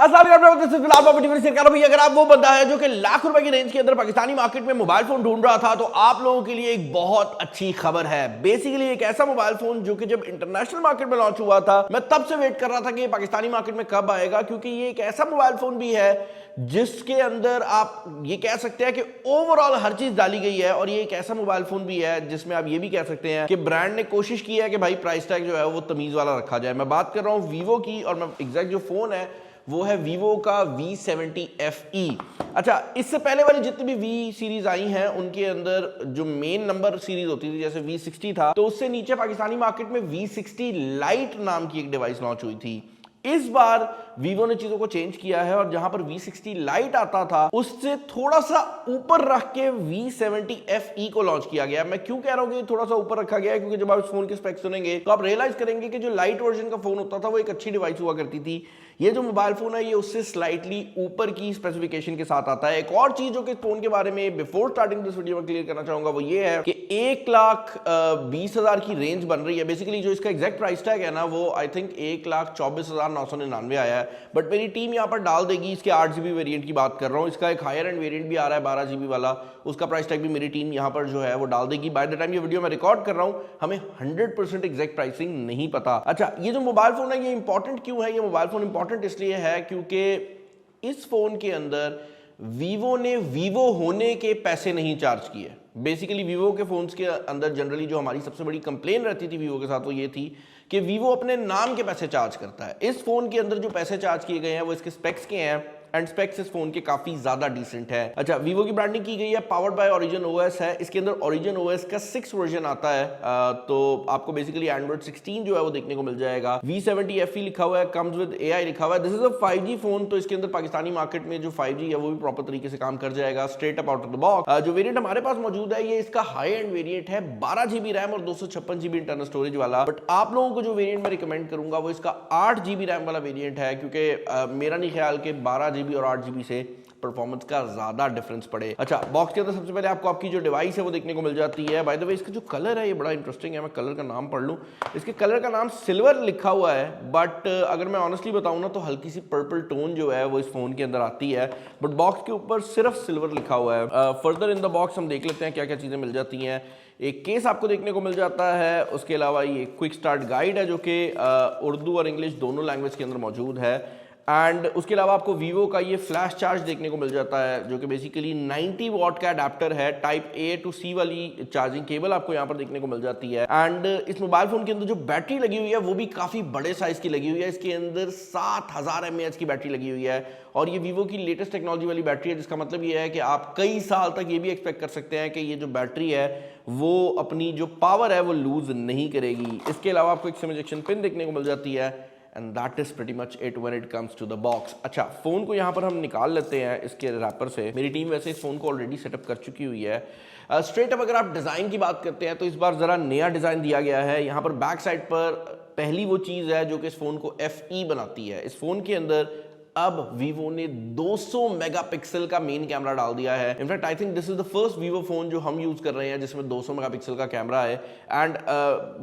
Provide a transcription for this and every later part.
भैया अगर आप वो बंदा है जो कि लाख रुपए की रेंज के अंदर पाकिस्तानी मार्केट में मोबाइल फोन ढूंढ रहा था तो आप लोगों के लिए एक बहुत अच्छी खबर है। बेसिकली एक ऐसा मोबाइल फोन जो कि जब इंटरनेशनल मार्केट में लॉन्च हुआ था मैं तब से वेट कर रहा था कि ये पाकिस्तानी मार्केट में कब आएगा, क्योंकि ये एक ऐसा मोबाइल फोन भी है जिसके अंदर आप ये कह सकते हैं कि ओवरऑल हर चीज डाली गई है। और ये एक ऐसा मोबाइल फोन भी है जिसमें आप ये भी कह सकते हैं कि ब्रांड ने कोशिश की है कि भाई प्राइस टैग जो है वो तमीज वाला रखा जाए। मैं बात कर रहा हूं वीवो की, और मैं एग्जैक्ट जो फोन है वो है वीवो का V70 FE। अच्छा, इससे पहले वाली जितनी भी वी सीरीज आई हैं उनके अंदर जो मेन नंबर सीरीज होती थी जैसे V60 था, तो उससे नीचे पाकिस्तानी मार्केट में V60 लाइट नाम की एक डिवाइस लॉन्च हुई थी। इस बार वीवो ने चीजों को चेंज किया है और जहां पर V60 लाइट आता था उससे थोड़ा सा ऊपर रख के V70 FE को लॉन्च किया गया। मैं क्यों कह रहा हूं कि थोड़ा सा ऊपर रखा गया है, क्योंकि जब आप इस फोन के स्पेक्स सुनेंगे तो आप रियलाइज करेंगे कि जो लाइट वर्जन का फोन होता था वो एक अच्छी डिवाइस हुआ करती थी। ये जो मोबाइल फोन है ये उससे स्लाइटली ऊपर की स्पेसिफिकेशन के साथ आता है। एक और चीज जो कि फोन के बारे में बिफोर स्टार्टिंग दिस वीडियो में क्लियर करना चाहूंगा वो ये है कि 1,20,000 की रेंज बन रही है। बेसिकली जो इसका एग्जैक्ट प्राइस टैग है ना वो आई थिंक 1,24,999 आया है, बट मेरी टीम यहाँ पर डाल देगी इसके 8GB वेरिएंट की बात कर रहा हूँ। इसका एक हायर एंड वेरिएंट भी आ रहा है 12GB वाला, उसका प्राइस टैग भी मेरी टीम यहाँ पर जो है वो डाल देगी। बाय द टाइम ये वीडियो मैं रिकॉर्ड कर रहा हूँ हमें 100% एग्जैक्ट प्राइसिंग नहीं पता। अच्छा, ये जो मोबाइल फोन है ये इंपॉर्टेंट क्यों है? ये मोबाइल फोन इंपॉर्टेंट इसलिए है क्योंकि इस फोन के अंदर वीवो ने वीवो होने के पैसे नहीं चार्ज किए। बेसिकली वीवो के फोन्स के अंदर जनरली जो हमारी सबसे बड़ी कंप्लेन रहती थी वीवो के साथ वो ये थी कि वीवो अपने नाम के पैसे चार्ज करता है। इस फोन के अंदर जो पैसे चार्ज किए गए हैं वो इसके स्पेक्स के हैं एंड स्पेक्स इस फोन के काफी ज्यादा डिसेंट है। अच्छा, वीवो की ब्रांडिंग की गई है, पावर्ड बाय ओरिजिन ओएस है। इसके अंदर ओरिजिन ओएस का 6 वर्जन आता है, तो आपको बेसिकली एंड्रॉइड 16 जो है वो देखने को मिल जाएगा। V70 FE लिखा हुआ है, कम्स विद AI लिखा हुआ है। This is a 5G phone, तो इसके अंदर पाकिस्तानी मार्केट में जो 5G है वो भी प्रॉपर तरीके से काम कर जाएगा straight up out of the box. जो वेरिएंट हमारे पास मौजूद है ये इसका हाई एंड वेरिएंट है 12GB रैम और 256GB इंटरनल स्टोरेज वाला। बट आप लोगों को जो वेरिएंट मैं रिकमेंड करूंगा वो इसका 8GB रैम वाला वेरिएंट है, क्योंकि मेरा नहीं ख्याल कि 12GB और 8GB से परफॉर्मेंस का ज्यादा डिफरेंस पड़े। अच्छा, बॉक्स के अंदर सबसे पहले आपको आपकी जो डिवाइस है वो देखने को मिल जाती है। बाय द वे इसका जो कलर है ये बड़ा इंटरेस्टिंग है, मैं कलर का नाम पढ़ लूं। इसके कलर का नाम सिल्वर लिखा हुआ है, बट अगर मैं ऑनेस्टली बताऊं ना तो हल्की सी पर्पल टोन जो है वो इस फोन के अंदर आती है, बट बॉक्स के ऊपर सिर्फ सिल्वर लिखा हुआ है। फर्दर इन द बॉक्स हम देख लेते हैं क्या क्या चीजें मिल जाती हैं। एक केस आपको देखने को मिल जाता है, उसके अलावा ये क्विक स्टार्ट गाइड है जो कि उर्दू और इंग्लिश दोनों लैंग्वेज के अंदर मौजूद है। एंड उसके अलावा आपको वीवो का ये फ्लैश चार्ज देखने को मिल जाता है जो कि बेसिकली 90 वॉट का अडेप्टर है। टाइप A to C वाली चार्जिंग केबल आपको यहाँ पर देखने को मिल जाती है। एंड इस मोबाइल फोन के अंदर जो बैटरी लगी हुई है वो भी काफी बड़े साइज की लगी हुई है। इसके अंदर 7000 mAh की बैटरी लगी हुई है और ये वीवो की लेटेस्ट टेक्नोलॉजी वाली बैटरी है, जिसका मतलब ये है कि आप कई साल तक ये भी एक्सपेक्ट कर सकते हैं कि ये जो बैटरी है वो अपनी जो पावर है वो लूज नहीं करेगी। इसके अलावा आपको एक सिम इजेक्शन पिन देखने को मिल जाती है and that is pretty much it when it comes to the box. अच्छा, फोन को यहाँ पर हम निकाल लेते हैं इसके रैपर से। मेरी टीम वैसे इस फोन को ऑलरेडी सेटअप कर चुकी हुई है। स्ट्रेट अप अगर आप डिजाइन की बात करते हैं तो इस बार जरा नया डिजाइन दिया गया है। यहाँ पर बैक साइड पर पहली वो चीज है जो कि इस फोन को FE बनाती है। इस फोन के अंदर अब वीवो ने 200 मेगापिक्सल का मेन कैमरा डाल दिया है। In fact I think this is the first Vivo phone जो हम यूज कर रहे हैं जिसमें 200 मेगापिक्सल का कैमरा है। एंड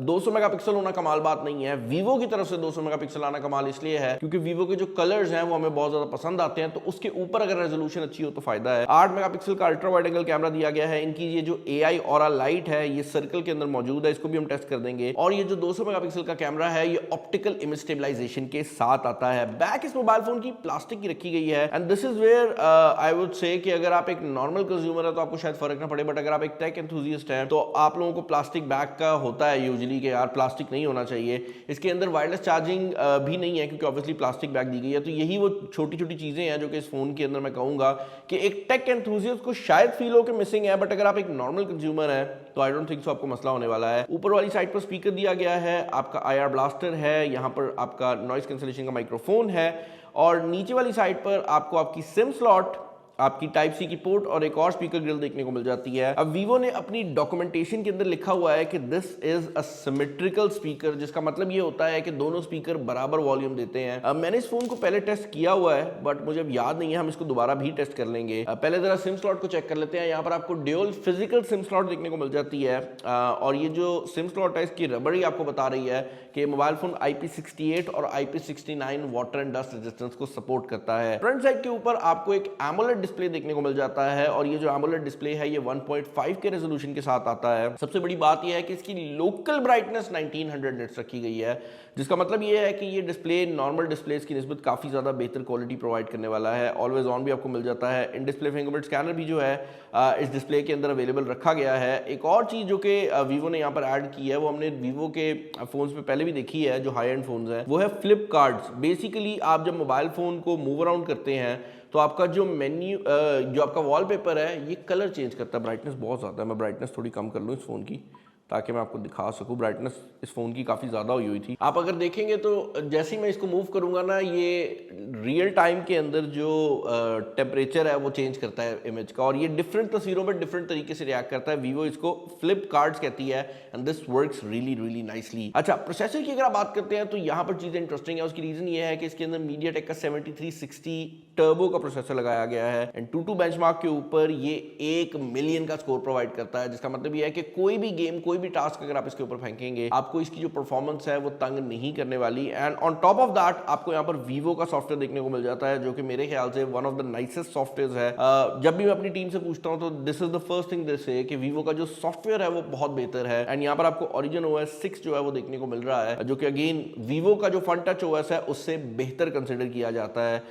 200 मेगापिक्सल होना कमाल बात नहीं है, वीवो की तरफ से 200 मेगापिक्सल आना कमाल इसलिए है क्योंकि वीवो के जो कलर्स हैं वो हमें बहुत ज्यादा पसंद आते हैं, तो उसके ऊपर अगर रेजोल्यूशन अच्छी हो तो फायदा है। 8 मेगापिक्सल का अल्ट्रा वाइड एंगल कैमरा दिया गया है। इनकी ये जो AI ऑरा लाइट है ये सर्कल के अंदर मौजूद है, इसको भी हम टेस्ट कर देंगे। और ये जो 200 मेगापिक्सल का कैमरा है ये ऑप्टिकल इमेज स्टेबलाइजेशन के साथ आता है। बैक इस मोबाइल फोन की प्लास्टिक की रखी गई है and this is where I would say कि अगर आप एक नॉर्मल कंज्यूमर है तो आपको शायद फर्क ना पड़े, बट अगर आप एक टेक एंथुसियास्ट हैं तो आप लोगों को प्लास्टिक बैग का होता है यूजुअली कि यार प्लास्टिक नहीं होना चाहिए। इसके अंदर वायरलेस चार्जिंग भी नहीं है क्योंकि ऑब्वियसली प्लास्टिक बैग दी गई है। तो यही वो छोटी छोटी चीजें हैं जो कि इस फोन के अंदर मैं कहूंगा कि एक टेक एंथुसियास्ट को शायद फील हो कि मिसिंग है, बट अगर आप एक नॉर्मल कंज्यूमर है तो आई डोंट थिंक सो आपको मसला होने वाला है। ऊपर वाली साइड पर स्पीकर दिया गया है, आपका IR ब्लास्टर है, यहाँ पर आपका नॉइस कैंसलेशन का माइक्रोफोन है और नीचे वाली साइड पर आपको आपकी सिम स्लॉट आपकी टाइप सी की पोर्ट और एक और स्पीकर ग्रिल देखने को मिल जाती है। अब वीवो ने अपनी डॉक्यूमेंटेशन के अंदर लिखा हुआ है कि this is a symmetrical speaker, जिसका मतलब ये होता है कि दोनों स्पीकर बराबर वॉल्यूम देते हैं। अब मैंने इस फोन को पहले टेस्ट किया हुआ है बट मुझे अब याद नहीं है, हम इसको दोबारा भी टेस्ट कर लेंगे। पहले जरा सिम स्लॉट को चेक कर लेते हैं। यहाँ पर आपको ड्यूल फिजिकल सिम स्लॉट देखने को मिल जाती है और ये जो सिम स्लॉट है इसकी रबड़ ही आपको बता रही है कि मोबाइल फोन IP68 और IP69 water and dust resistance को सपोर्ट करता है। फ्रंट साइड के ऊपर आपको एक एमोलेड डिस्प्ले देखने को मिल जाता है और ये जो एमोलेड डिस्प्ले है ये 1.5 के रेजोल्यूशन के साथ आता है। सबसे बड़ी बात यह है कि इसकी लोकल ब्राइटनेस 1900 निट्स रखी गई है, जिसका मतलब ये है कि ये डिस्प्ले नॉर्मल डिस्प्लेस की निस्बत काफी ज्यादा बेहतर क्वालिटी प्रोवाइड करने वाला है। ऑलवेज ऑन भी आपको मिल जाता है। इन डिस्प्ले फिंगरप्रिंट स्कैनर भी जो है इस डिस्प्ले के अंदर अवेलेबल रखा गया है। एक और चीज जो कि वीवो ने यहाँ पर ऐड की है वो हमने वीवो के फोन्स पे पहले भी देखी है, जो हाई एंड फोन्स हैं, वो है फ्लिप कार्ड्स। बेसिकली आप जब मोबाइल फोन को मूव अराउंड करते हैं तो आपका जो मेन्यू जो आपका वॉलपेपर है ये कलर चेंज करता है। ब्राइटनेस बहुत ज़्यादा है, मैं ब्राइटनेस थोड़ी कम कर लूँ इस फ़ोन की ताकि मैं आपको दिखा सकूं। ब्राइटनेस इस फ़ोन की काफ़ी ज़्यादा हुई थी। आप अगर देखेंगे तो जैसे ही मैं इसको मूव करूंगा ना, ये रियल टाइम के अंदर जो टेम्परेचर है वो चेंज करता है इमेज का, और ये डिफरेंट तस्वीरों पर डिफरेंट तरीके से रिएक्ट करता है। वीवो इसको फ्लिप कार्ड्स कहती है and this works really really nicely. अच्छा, प्रोसेसर की अगर आप बात करते हैं तो यहाँ पर चीज़ें इंटरेस्टिंग है। उसकी रीज़न ये है कि इसके अंदर मीडियाटेक का 7360 टर्बो का प्रोसेसर लगाया गया है एंड 2 बेंचमार्क के ऊपर ये 1 मिलियन का स्कोर प्रोवाइड करता है, जिसका मतलब ये है कि कोई भी गेम, कोई भी टास्क अगर आप इसके ऊपर फेंकेंगे आपको इसकी जो परफॉर्मेंस है वो तंग नहीं करने वाली। And on top of that आपको यहाँ पर वीवो का सॉफ्टवेयर देखने को मिल जाता है, जो कि मेरे ख्याल से one of the nicest software है। जब भी मैं अपनी टीम से पूछता हूँ तो this is the first thing they से कि वीवो का जो सॉफ्टवेयर है वो बहुत बेहतर है। एंड यहाँ पर आपको ओरिजिन OS 6 जो है वो देखने को मिल रहा है, जो कि अगेन वीवो का जो फन टच OS है उससे बेहतर कंसिडर किया जाता है।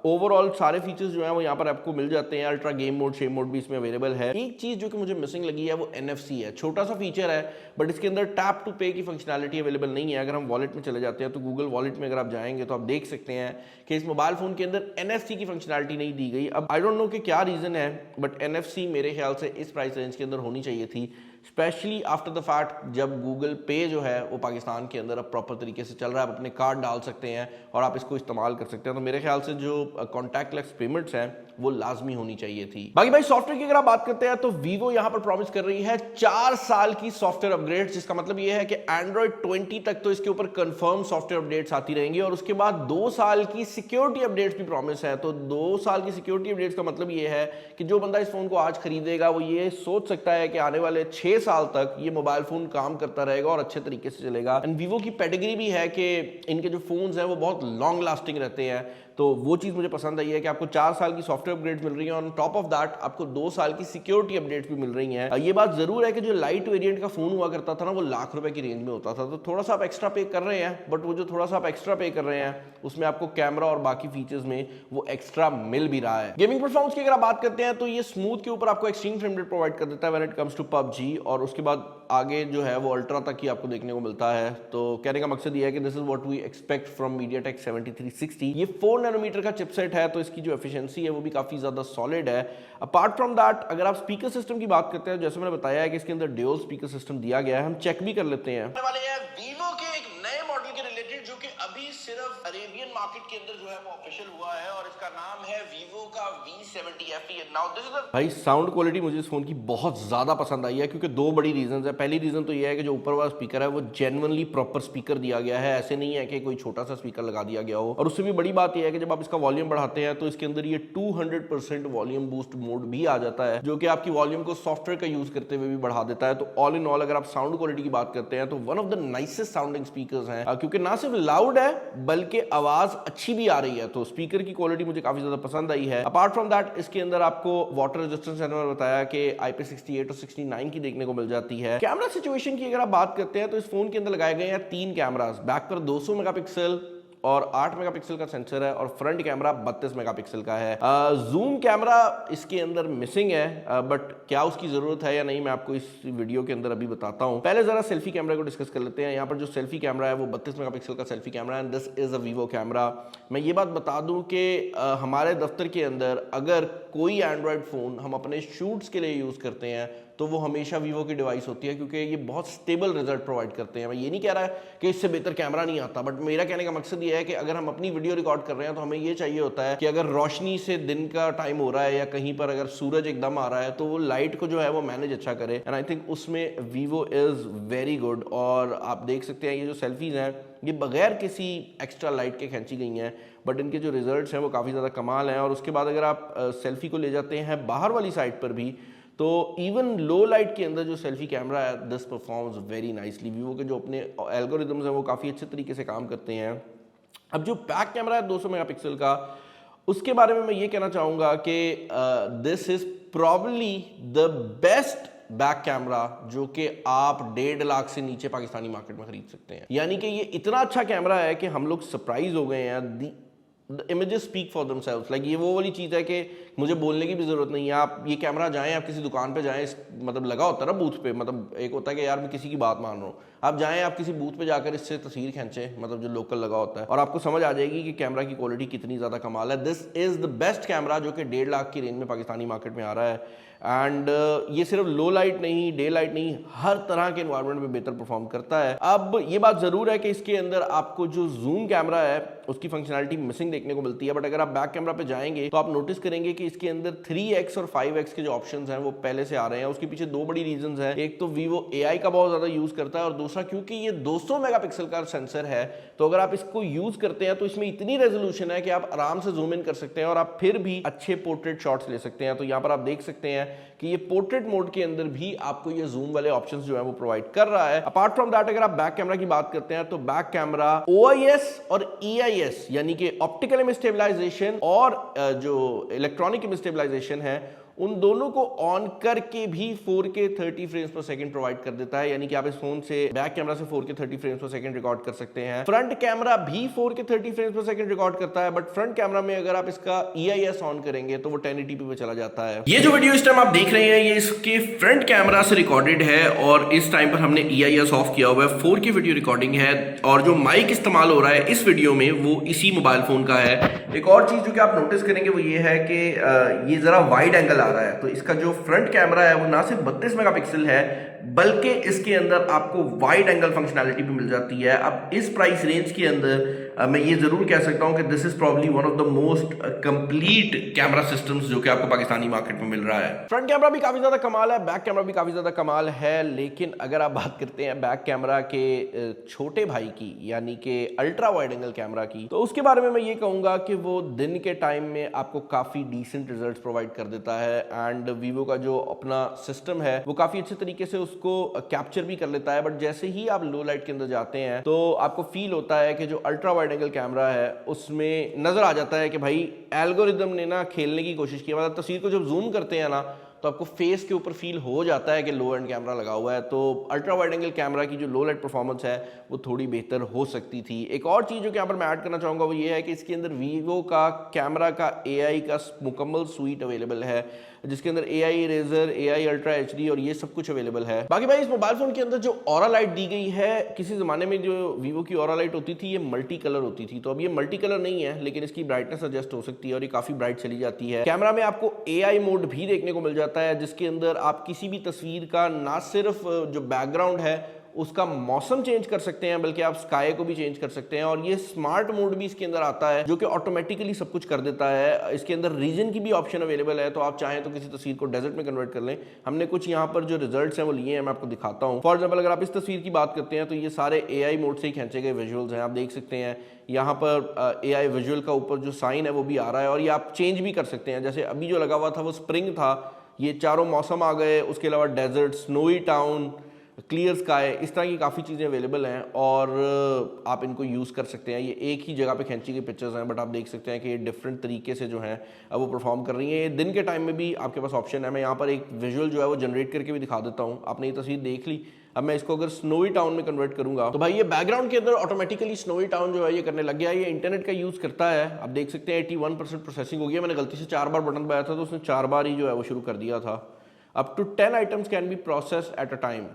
ओवरऑल सारे फीचर्स जो हैं वो यहाँ पर आपको मिल जाते हैं। अल्ट्रा गेम मोड, शेम मोड भी इसमें अवेलेबल है। एक चीज जो कि मुझे मिसिंग लगी है वो NFC है। छोटा सा फीचर है बट इसके अंदर टैप टू पे की फंक्शनैलिटी अवेलेबल नहीं है। अगर हम वॉलेट में चले जाते हैं तो गूगल वॉलेट में अगर आप जाएंगे तो आप देख सकते हैं कि इस मोबाइल फोन के अंदर NFC की फंक्शनैलिटी नहीं दी गई। अब आई डोंट नो कि क्या रीजन है बट NFC मेरे ख्याल से इस प्राइस रेंज के अंदर होनी चाहिए थी, स्पेशली आफ्टर द फैक्ट जब गूगल पे जो है वो पाकिस्तान के अंदर अब प्रॉपर तरीके से चल रहा है। आप अपने कार्ड डाल सकते हैं और आप इसको इस्तेमाल कर सकते हैं। तो मेरे ख्याल से जो कॉन्टैक्टलेस पेमेंट्स हैं वो लाजमी होनी चाहिए थी। बाकी भाई सॉफ्टवेयर की अगर आप बात करते हैं तो वीवो यहां पर प्रॉमिस कर रही है 4 साल की सॉफ्टवेयर अपग्रेड, जिसका मतलब ये है कि एंड्रॉइड 20 तक तो इसके ऊपर कंफर्म सॉफ्टवेयर अपडेट्स आती रहेंगी और उसके बाद 2 साल की सिक्योरिटी अपडेट्स भी प्रॉमिस है। तो 2 साल की सिक्योरिटी अपडेट्स का मतलब ये है कि जो बंदा इस फोन को आज खरीदेगा वो ये सोच सकता है कि आने वाले 6 साल तक ये मोबाइल फोन काम करता रहेगा और अच्छे तरीके से चलेगा। एंड वीवो की पेडिग्री भी है कि इनके जो फोन्स हैं वो बहुत लॉन्ग लास्टिंग रहते हैं। तो वो चीज़ मुझे पसंद आई है कि आपको 4 साल की सॉफ्टवेयर अपडेट्स मिल रही हैं और ऑन टॉप ऑफ दैट आपको 2 साल की सिक्योरिटी अपडेट्स भी मिल रही हैं। ये बात जरूर है कि जो लाइट वेरिएंट का फोन हुआ करता था ना वो लाख रुपए की रेंज में होता था, तो थोड़ा सा आप एक्स्ट्रा पे कर रहे हैं, बट वो जो थोड़ा सा आप एक्स्ट्रा पे कर रहे हैं उसमें आपको कैमरा और बाकी फीचर्स में वो एक्स्ट्रा मिल भी रहा है। गेमिंग परफॉर्मेंस की अगर आप बात करते हैं तो ये स्मूथ के ऊपर आपको एक्सट्रीम फ्रेम रेट प्रोवाइड कर देता है when it comes to PUBG, और उसके बाद आगे जो है वो अल्ट्रा तक ही आपको देखने को मिलता है। तो कहने का मकसद ये है कि this is what we expect from MediaTek 7360। ये 4 नैनोमीटर का चिपसेट है तो इसकी जो एफिशिएंसी है वो भी काफी ज्यादा सॉलिड है। अपार्ट फ्रॉम दैट अगर आप स्पीकर सिस्टम की बात करते हैं, जैसे मैंने बताया है कि इसके अंदर ड्यूल स्पीकर सिस्टम दिया गया है। हम चेक भी कर लेते हैं वीवो के एक नए मॉडल के रिलेटेड, जो कि अभी सिर्फ अरेबियन मार्केट के अंदर जो है वो ऑफिशियल हुआ है और इसका नाम है वीवो का V70 FE। Now this is भाई साउंड क्वालिटी मुझे इस फोन की बहुत ज्यादा पसंद आई है क्योंकि 2 बड़ी रीजंस है। पहली रीजन तो ये है कि जो ऊपर वाला स्पीकर है वो जेन्युइनली प्रॉपर स्पीकर दिया गया है, ऐसे नहीं है कि कोई छोटा सा स्पीकर लगा दिया गया हो। और उससे भी बड़ी बात यह है कि जब आप इसका वॉल्यूम बढ़ाते हैं तो इसके अंदर ये 200% वॉल्यूम बूस्ट मोड भी आ जाता है, जो कि आपकी वॉल्यूम को सॉफ्टवेयर का यूज करते हुए भी बढ़ा देता है। तो ऑल इन ऑल अगर आप साउंड क्वालिटी की बात करते हैं तो one of the nicest sounding speakers हैं, क्योंकि ना सिर्फ लाउड है बल्कि आवाज अच्छी भी आ रही है। तो स्पीकर की क्वालिटी मुझे काफी ज्यादा पसंद आई है। अपार्ट फ्रॉम दैट इसके अंदर आपको वाटर रेजिस्टेंस मैंने बताया कि IP68 और 69 की देखने को मिल जाती है। कैमरा सिचुएशन की अगर आप बात करते हैं तो इस फोन के अंदर लगाए गए हैं 3 कैमरास। बैक पर 200 मेगापिक्सल और 8 मेगापिक्सल का सेंसर है और फ्रंट कैमरा 32 मेगापिक्सल का है। जूम कैमरा इसके अंदर मिसिंग है, बट क्या उसकी जरूरत है या नहीं मैं आपको इस वीडियो के अंदर अभी बताता हूं। पहले जरा सेल्फी कैमरा को डिस्कस कर लेते हैं। यहाँ पर जो सेल्फी कैमरा है वो 32 मेगापिक्सल का सेल्फी कैमरा है। This is a Vivo camera. मैं ये बात बता दूं कि हमारे दफ्तर के अंदर अगर कोई एंड्रॉयड फोन हम अपने शूट्स के लिए यूज करते हैं तो वो हमेशा वीवो की डिवाइस होती है, क्योंकि ये बहुत स्टेबल रिजल्ट प्रोवाइड करते हैं। मैं ये नहीं कह रहा कि इससे बेहतर कैमरा नहीं आता, बट मेरा कहने का मकसद ये है कि अगर हम अपनी वीडियो रिकॉर्ड कर रहे हैं तो हमें ये चाहिए होता है कि अगर रोशनी से दिन का टाइम हो रहा है या कहीं पर अगर सूरज एकदम आ रहा है तो वो लाइट को जो है वो मैनेज अच्छा करे। एंड आई थिंक उसमें वीवो इज़ वेरी गुड। और आप देख सकते हैं ये जो सेल्फीज़ हैं ये बगैर किसी एक्स्ट्रा लाइट के खींची गई हैं, बट इनके जो रिजल्ट्स हैं वो काफ़ी ज़्यादा कमाल हैं। और उसके बाद अगर आप सेल्फी को ले जाते हैं बाहर वाली साइड पर भी, तो इवन लो लाइट के अंदर जो सेल्फी कैमरा है this performs very nicely. Vivo के जो अपने एल्गोरिदम्स हैं वो काफ़ी अच्छे तरीके से काम करते हैं। अब जो बैक कैमरा है 200 मेगापिक्सल का, उसके बारे में मैं ये कहना चाहूँगा कि this is probably the best back camera जो कि आप 1.5 लाख से नीचे पाकिस्तानी मार्केट में खरीद सकते हैं। यानी कि ये इतना अच्छा कैमरा है कि हम लोग सरप्राइज हो गए हैं। The images speak for themselves. Like ये वो वाली चीज़ है कि मुझे बोलने की भी ज़रूरत नहीं है। आप ये कैमरा जाएं, आप किसी दुकान पे जाएं, मतलब लगा होता है ना बूथ पे, मतलब एक होता है कि यार मैं किसी की बात मान रहा हूँ, आप जाएं, आप किसी बूथ पे जाकर इससे तस्वीर खींचें, मतलब जो लोकल लगा होता है, और आपको समझ आ जाएगी कि कैमरा की क्वालिटी कितनी ज़्यादा कमाल है। This is the best camera जो कि 1.5 लाख की रेंज में पाकिस्तानी मार्केट में आ रहा है। एंड ये सिर्फ लो लाइट नहीं, डे लाइट नहीं, हर तरह के एनवायरनमेंट में बेहतर परफॉर्म करता है। अब ये बात ज़रूर है कि इसके अंदर आपको जो जूम कैमरा है उसकी फंक्शनैलिटी मिसिंग देखने को मिलती है, बट अगर आप बैक कैमरा पे जाएंगे तो आप नोटिस करेंगे कि इसके अंदर 3x और 5x के जो ऑप्शंस हैं वो पहले से आ रहे हैं। उसके पीछे दो बड़ी रीजंस हैं। एक तो वीवो AI का बहुत ज़्यादा यूज़ करता है, और दूसरा क्योंकि ये 200 मेगापिक्सल का सेंसर है, तो अगर आप इसको यूज़ करते हैं तो इसमें इतनी रेजोल्यूशन है कि आप आराम से जूम इन कर सकते हैं और आप फिर भी अच्छे पोर्ट्रेट शॉट्स ले सकते हैं। तो यहाँ पर आप देख सकते हैं कि ये पोर्ट्रेट मोड के अंदर भी आपको ये जूम वाले ऑप्शंस जो है वो प्रोवाइड कर रहा है। अपार्ट फ्रॉम दैट, अगर आप बैक कैमरा की बात करते हैं तो बैक कैमरा OIS और EIS यानी कि ऑप्टिकल इमेज स्टेबलाइजेशन और जो इलेक्ट्रॉनिक इमेज स्टेबलाइजेशन है, उन दोनों को ऑन करके भी 4K 30 फ्रेम्स पर सेकंड प्रोवाइड कर देता है। यानी कि आप इस फोन से बैक कैमरा से 4K 30 फ्रेम्स पर सेकंड रिकॉर्ड कर सकते हैं। फ्रंट कैमरा भी 4K 30 फ्रेम्स पर सेकंड रिकॉर्ड करता है, बट फ्रंट कैमरा में अगर आप इसका EIS ऑन करेंगे तो वो 1080p पे चला जाता है। ये जो वीडियो इस टाइम आप देख रहे हैं ये इसके फ्रंट कैमरा से रिकॉर्डेड है, और इस टाइम पर हमने EIS ऑफ किया हुआ है। 4K वीडियो रिकॉर्डिंग है, और जो माइक इस्तेमाल हो रहा है इस वीडियो में वो इसी मोबाइल फोन का है। एक और चीज जो कि आप नोटिस करेंगे वो ये है कि ये जरा वाइड एंगल आ रहा है, तो इसका जो फ्रंट कैमरा है वो ना सिर्फ 32 मेगापिक्सल है, बल्कि इसके अंदर आपको वाइड एंगल फंक्शनैलिटी भी मिल जाती है। अब इस प्राइस रेंज के अंदर मैं ये जरूर कह सकता हूं कि this is probably one of the most complete camera systems जो कि आपको पाकिस्तानी मार्केट में मिल रहा है। फ्रंट कैमरा भी काफी ज्यादा कमाल है, बैक कैमरा भी काफी ज्यादा कमाल है, लेकिन अगर आप बात करते हैं बैक कैमरा के छोटे भाई की यानी कि अल्ट्रा वाइड एंगल कैमरा की, तो उसके बारे में मैं ये कहूंगा कि वो दिन के टाइम में आपको काफी डिसेंट रिजल्ट्स प्रोवाइड कर देता है। एंड वीवो का जो अपना सिस्टम है वो काफी अच्छे तरीके से उसको कैप्चर भी कर लेता है, बट जैसे ही आप लो लाइट के अंदर जाते हैं तो आपको फील होता है कि जो अल्ट्रा वाइड एंगल कैमरा है उसमें नजर आ जाता है कि भाई एल्गोरिदम ने ना खेलने की कोशिश की। मतलब तस्वीर को जब जूम करते हैं ना तो आपको फेस के ऊपर फील हो जाता है कि लो एंड कैमरा लगा हुआ है। तो अल्ट्रा वाइड एंगल कैमरा की जो लो लाइट परफॉर्मेंस है वो थोड़ी बेहतर हो सकती थी। एक और चीज़ जो कि यहाँ पर मैं ऐड करना चाहूँगा वो ये है कि इसके अंदर वीवो का कैमरा का AI का मुकम्मल सूट अवेलेबल है, जिसके अंदर AI eraser, AI ultra HD और ये सब कुछ अवेलेबल है। बाकी भाई इस मोबाइल फोन के अंदर जो ऑरा लाइट दी गई है, किसी ज़माने में जो वीवो की ऑरा लाइट होती थी ये मल्टी कलर होती थी, तो अब ये मल्टी कलर नहीं है, लेकिन इसकी ब्राइटनेस एडजस्ट हो सकती है और ये काफ़ी ब्राइट चली जाती है। कैमरा में आपको AI मोड भी देखने को मिल जाता है, जिसके अंदर आप किसी भी तस्वीर का ना सिर्फ जो बैकग्राउंड है उसका मौसम चेंज कर सकते हैं, बल्कि आप स्काई को भी चेंज कर सकते हैं। और ये स्मार्ट मोड भी इसके अंदर आता है जो कि ऑटोमेटिकली सब कुछ कर देता है। इसके अंदर रीजन की भी ऑप्शन अवेलेबल है, तो आप चाहें तो किसी तस्वीर को डेजर्ट में कन्वर्ट कर लें। हमने कुछ यहाँ पर जो रिजल्ट्स हैं वो लिए हैं, मैं आपको दिखाता हूँ। फॉर एग्जाम्पल अगर आप इस तस्वीर की बात करते हैं तो ये सारे AI मोड से ही खींचे गए विजुअल्स हैं। आप देख सकते हैं यहाँ पर AI विजुअल का ऊपर जो साइन है वो भी आ रहा है, और ये आप चेंज भी कर सकते हैं। जैसे अभी जो लगा हुआ था वो स्प्रिंग था, ये चारों मौसम आ गए, उसके अलावा desert, snowy town, clear sky, इस तरह की काफ़ी चीज़ें अवेलेबल हैं और आप इनको यूज़ कर सकते हैं। ये एक ही जगह पे खींची गई पिक्चर्स हैं, बट आप देख सकते हैं कि ये डिफरेंट तरीके से जो हैं अब वो परफॉर्म कर रही हैं। ये दिन के टाइम में भी आपके पास ऑप्शन है। मैं यहाँ पर एक विजुअल जो है वो जनरेट करके भी दिखा देता हूँ। आपने ये तस्वीर देख ली, अब मैं इसको अगर स्नोई टाउन में कन्वर्ट करूंगा तो भाई ये बैकग्राउंड के अंदर ऑटोमेटिकली स्नोई टाउन जो है ये करने लग गया है। ये इंटरनेट का यूज़ करता है। आप देख सकते हैं 81% प्रोसेसिंग हो गया। मैंने गलती से 4 बार बटन दबाया था तो उसने 4 बार ही जो है वो शुरू कर दिया था। Up to 10 items can be process at a time,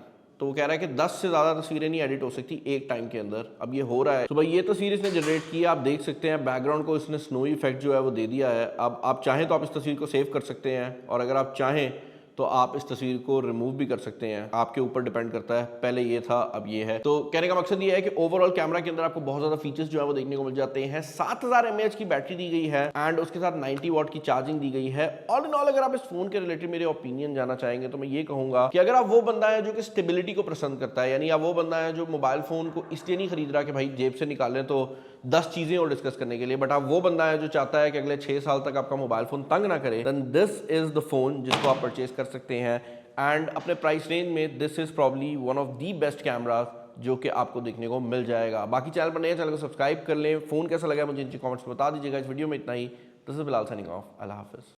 तो वो कह रहा है कि 10 से ज़्यादा तस्वीरें नहीं एडिट हो सकती एक टाइम के अंदर। अब ये हो रहा है। तो भाई ये तस्वीर इसने जनरेट की है, आप देख सकते हैं बैकग्राउंड को इसने स्नोई इफेक्ट जो है वो दे दिया है। अब आप चाहें तो आप इस तस्वीर को सेव कर सकते हैं, और अगर आप चाहें तो आप इस तस्वीर को रिमूव भी कर सकते हैं, आपके ऊपर डिपेंड करता है। पहले ये था, अब ये है। तो कहने का मकसद ये है कि ओवरऑल कैमरा के अंदर आपको बहुत ज्यादा फीचर्स जो है वो देखने को मिल जाते हैं। 7000 mAh की बैटरी दी गई है एंड उसके साथ 90 वॉट की चार्जिंग दी गई है। ऑल इन ऑल अगर आप इस फोन के रिलेटेड मेरे ओपिनियन जानना चाहेंगे तो मैं ये कहूंगा कि अगर आप वो बंदा है जो कि स्टेबिलिटी को पसंद करता है, यानी आप वो बंदा है जो मोबाइल फोन को इसलिए नहीं खरीद रहा कि भाई जेब से निकालें तो 10 चीजें और डिस्कस करने के लिए, बट आप वो बंदा है जो चाहता है कि अगले 6 साल तक आपका मोबाइल फोन तंग ना करे, then this is the phone जिसको आप परचेज कर सकते हैं। एंड अपने प्राइस रेंज में this is probably one of the best camera जो कि आपको देखने को मिल जाएगा। बाकी चैनल पर नए, चैनल को सब्सक्राइब कर लें। फोन कैसा लगा मुझे नीचे कमेंट्स में बता दीजिएगा। इस वीडियो में इतना ही। This is Bilal signing off. अल्लाह हाफिज।